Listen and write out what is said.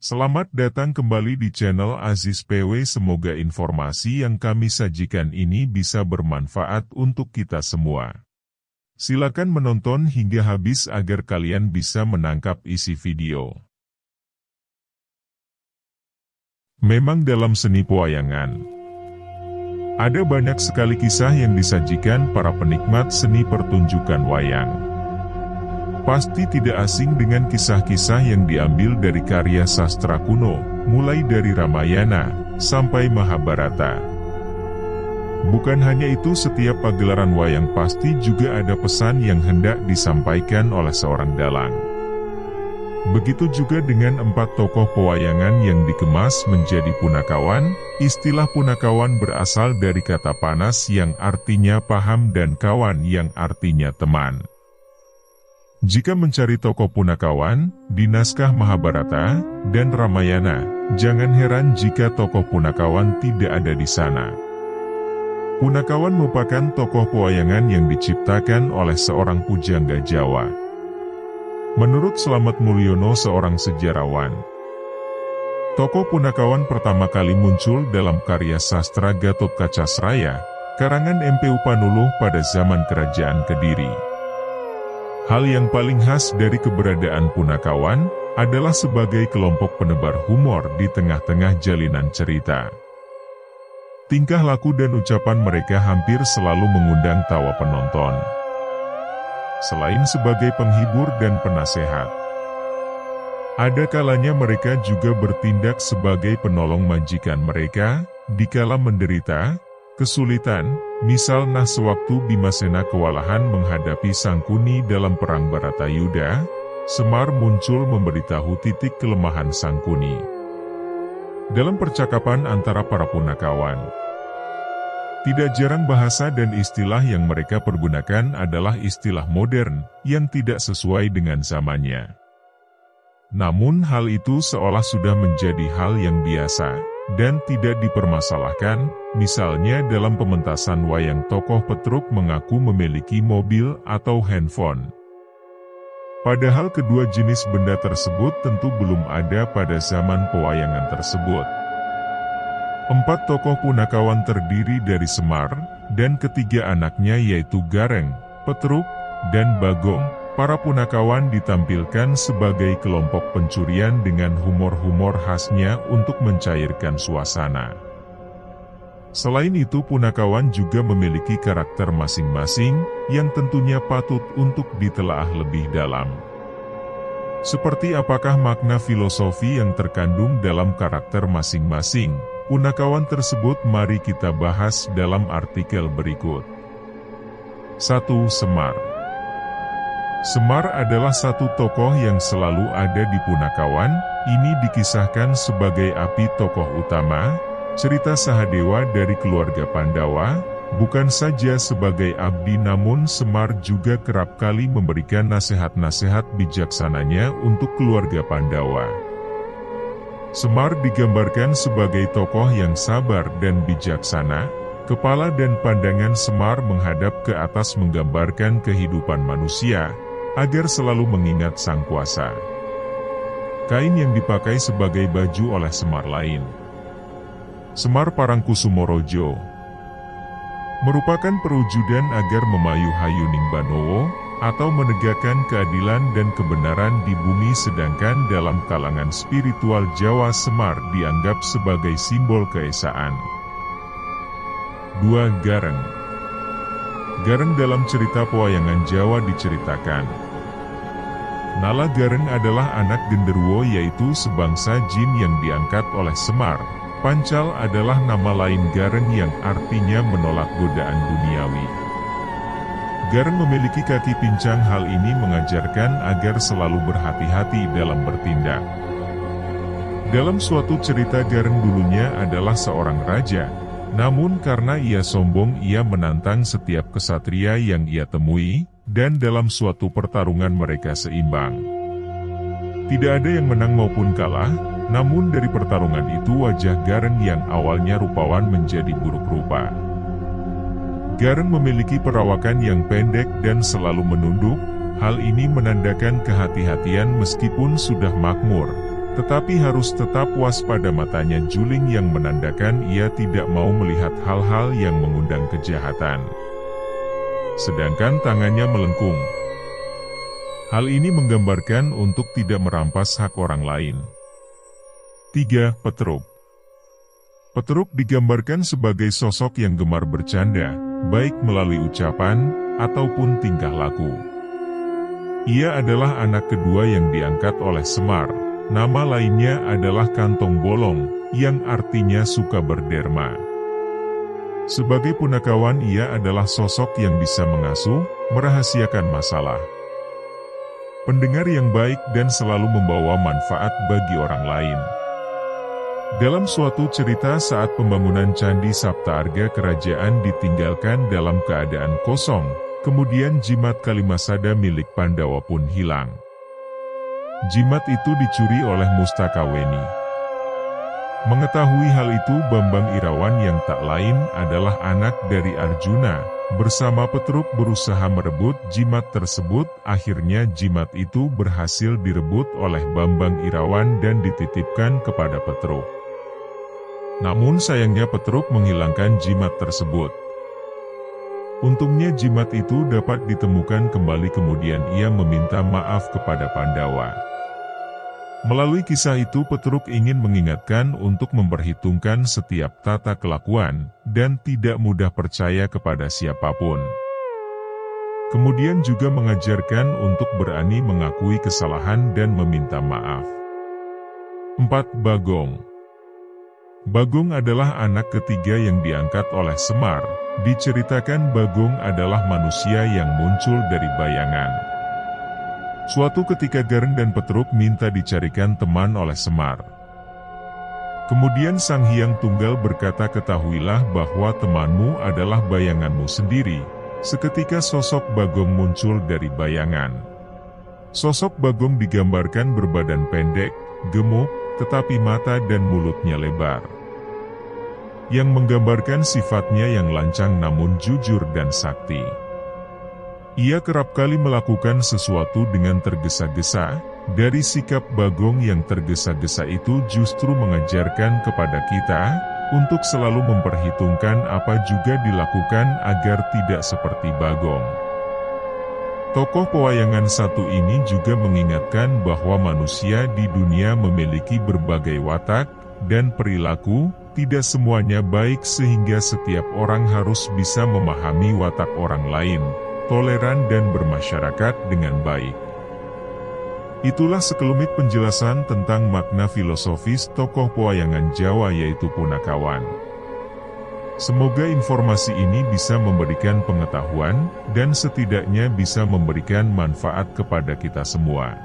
Selamat datang kembali di channel Aziz PW. Semoga informasi yang kami sajikan ini bisa bermanfaat untuk kita semua. Silakan menonton hingga habis agar kalian bisa menangkap isi video. Memang dalam seni pewayangan, ada banyak sekali kisah yang disajikan para penikmat seni pertunjukan wayang. Pasti tidak asing dengan kisah-kisah yang diambil dari karya sastra kuno, mulai dari Ramayana sampai Mahabharata. Bukan hanya itu, setiap pagelaran wayang pasti juga ada pesan yang hendak disampaikan oleh seorang dalang. Begitu juga dengan 4 tokoh pewayangan yang dikemas menjadi punakawan. Istilah punakawan berasal dari kata panas yang artinya paham dan kawan yang artinya teman. Jika mencari tokoh punakawan di naskah Mahabharata dan Ramayana, jangan heran jika tokoh punakawan tidak ada di sana. Punakawan merupakan tokoh pewayangan yang diciptakan oleh seorang pujangga Jawa. Menurut Slamet Mulyono, seorang sejarawan, tokoh punakawan pertama kali muncul dalam karya sastra Gatotkaca-sraya, karangan M.P. Upanuluh pada zaman Kerajaan Kediri. Hal yang paling khas dari keberadaan punakawan adalah sebagai kelompok penebar humor di tengah-tengah jalinan cerita. Tingkah laku dan ucapan mereka hampir selalu mengundang tawa penonton. Selain sebagai penghibur dan penasehat, ada kalanya mereka juga bertindak sebagai penolong majikan mereka dikala menderita kesulitan. Misal sewaktu Bimasena kewalahan menghadapi Sangkuni dalam perang Baratayuda, Semar muncul memberitahu titik kelemahan Sangkuni. Dalam percakapan antara para punakawan, tidak jarang bahasa dan istilah yang mereka pergunakan adalah istilah modern yang tidak sesuai dengan zamannya. Namun hal itu seolah sudah menjadi hal yang biasa dan tidak dipermasalahkan. Misalnya dalam pementasan wayang, tokoh Petruk mengaku memiliki mobil atau handphone. Padahal kedua jenis benda tersebut tentu belum ada pada zaman pewayangan tersebut. 4 tokoh punakawan terdiri dari Semar dan ketiga anaknya yaitu Gareng, Petruk, dan Bagong. Para punakawan ditampilkan sebagai kelompok pencurian dengan humor-humor khasnya untuk mencairkan suasana. Selain itu, punakawan juga memiliki karakter masing-masing yang tentunya patut untuk ditelaah lebih dalam. Seperti apakah makna filosofi yang terkandung dalam karakter masing-masing punakawan tersebut? Mari kita bahas dalam artikel berikut. 1. Semar. Semar adalah satu tokoh yang selalu ada di punakawan. Ini dikisahkan sebagai api tokoh utama cerita Sahadewa dari keluarga Pandawa. Bukan saja sebagai abdi, namun Semar juga kerap kali memberikan nasihat-nasihat bijaksananya untuk keluarga Pandawa. Semar digambarkan sebagai tokoh yang sabar dan bijaksana. Kepala dan pandangan Semar menghadap ke atas menggambarkan kehidupan manusia agar selalu mengingat sang kuasa. Kain yang dipakai sebagai baju oleh Semar lain. Semar Parangkusumorojo merupakan perwujudan agar memayu Hayuning Banowo atau menegakkan keadilan dan kebenaran di bumi, sedangkan dalam kalangan spiritual Jawa Semar dianggap sebagai simbol keesaan. 2. Gareng. Gareng dalam cerita pewayangan Jawa diceritakan, Nala Gareng adalah anak genderuwo, yaitu sebangsa jin yang diangkat oleh Semar. Pancal adalah nama lain Gareng yang artinya menolak godaan duniawi. Gareng memiliki kaki pincang. Hal ini mengajarkan agar selalu berhati-hati dalam bertindak. Dalam suatu cerita, Gareng dulunya adalah seorang raja. Namun karena ia sombong, ia menantang setiap kesatria yang ia temui, dan dalam suatu pertarungan mereka seimbang. Tidak ada yang menang maupun kalah, namun dari pertarungan itu wajah Gareng yang awalnya rupawan menjadi buruk rupa. Gareng memiliki perawakan yang pendek dan selalu menunduk. Hal ini menandakan kehati-hatian meskipun sudah makmur. Tetapi harus tetap waspada, matanya juling yang menandakan ia tidak mau melihat hal-hal yang mengundang kejahatan. Sedangkan tangannya melengkung. Hal ini menggambarkan untuk tidak merampas hak orang lain. 3. Petruk. Petruk digambarkan sebagai sosok yang gemar bercanda, baik melalui ucapan ataupun tingkah laku. Ia adalah anak kedua yang diangkat oleh Semar. Nama lainnya adalah Kantong Bolong, yang artinya suka berderma. Sebagai punakawan, ia adalah sosok yang bisa mengasuh, merahasiakan masalah. Pendengar yang baik dan selalu membawa manfaat bagi orang lain. Dalam suatu cerita saat pembangunan Candi Saptaarga, kerajaan ditinggalkan dalam keadaan kosong, kemudian jimat Kalimasada milik Pandawa pun hilang. Jimat itu dicuri oleh Mustakaweni. Mengetahui hal itu, Bambang Irawan yang tak lain adalah anak dari Arjuna, bersama Petruk berusaha merebut jimat tersebut. Akhirnya jimat itu berhasil direbut oleh Bambang Irawan dan dititipkan kepada Petruk. Namun sayangnya Petruk menghilangkan jimat tersebut. Untungnya jimat itu dapat ditemukan kembali, kemudian ia meminta maaf kepada Pandawa. Melalui kisah itu, Petruk ingin mengingatkan untuk memperhitungkan setiap tata kelakuan, dan tidak mudah percaya kepada siapapun. Kemudian juga mengajarkan untuk berani mengakui kesalahan dan meminta maaf. 4. Bagong. Bagong adalah anak ketiga yang diangkat oleh Semar. Diceritakan Bagong adalah manusia yang muncul dari bayangan. Suatu ketika Gareng dan Petruk minta dicarikan teman oleh Semar. Kemudian Sang Hyang Tunggal berkata, "Ketahuilah bahwa temanmu adalah bayanganmu sendiri." Seketika sosok Bagong muncul dari bayangan. Sosok Bagong digambarkan berbadan pendek, gemuk, tetapi mata dan mulutnya lebar, yang menggambarkan sifatnya yang lancang namun jujur dan sakti. Ia kerap kali melakukan sesuatu dengan tergesa-gesa. Dari sikap Bagong yang tergesa-gesa itu justru mengajarkan kepada kita untuk selalu memperhitungkan apa juga dilakukan agar tidak seperti Bagong. Tokoh pewayangan satu ini juga mengingatkan bahwa manusia di dunia memiliki berbagai watak dan perilaku. Tidak semuanya baik, sehingga setiap orang harus bisa memahami watak orang lain, toleran dan bermasyarakat dengan baik. Itulah sekelumit penjelasan tentang makna filosofis tokoh pewayangan Jawa yaitu Punakawan. Semoga informasi ini bisa memberikan pengetahuan dan setidaknya bisa memberikan manfaat kepada kita semua.